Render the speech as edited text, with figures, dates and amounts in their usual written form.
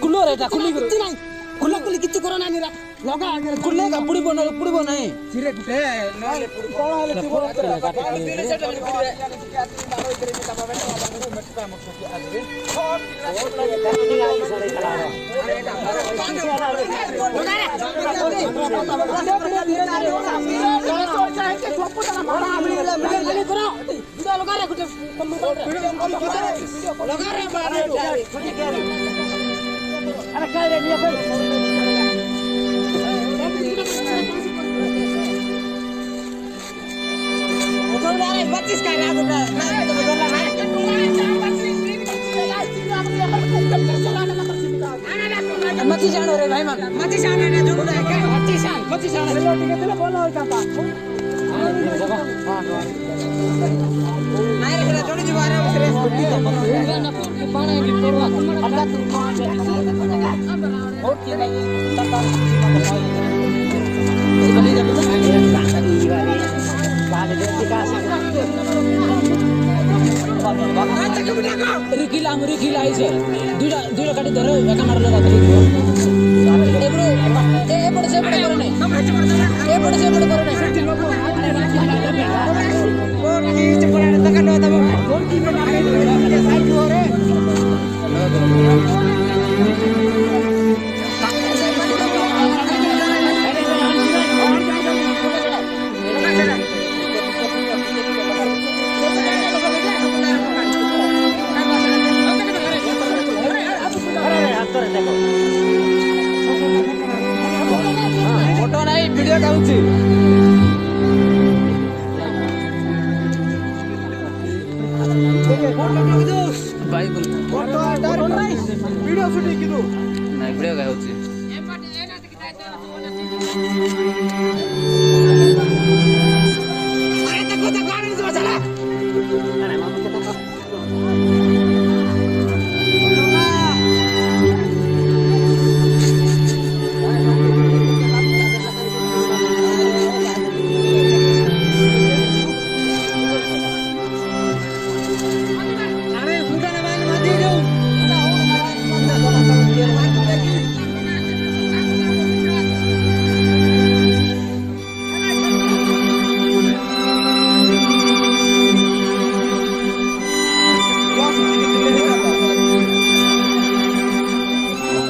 कुल्लो रे कुल्ली किती नाही कुल्ला कुल्ली किती करो नाही रा लगा कुल्ले का पुडी बनाय सिरे कुठे नाले पुडी कोण आले ती बोल बिले सेट पुडी अरे काय रे ये भाई उठो रे 25 का रात का मैं तो बोला है मत जानो रे भाई मत जानो रे जोड़ है क्या मत जानो लोटी के तेरे बोला होता था नहीं रे जोड़ी जुवारा रे ना के पानी की तोड़वा अल्लाह तू बहुत की नहीं तता बड़ी जब शादी वाली बाद देखी का रिकिला आई से दुईटा काटी धरो एका मारलो रात्री एबरो एपड़ से पड़े करने एपड़ से पड़े करने ओ की चपड़ा तक लो तब कौन की में साइड हो रे फोटो नहीं वीडियो डालूची भाई फोटो नहीं वीडियो शूटिंग किदु नहीं वीडियो काय होची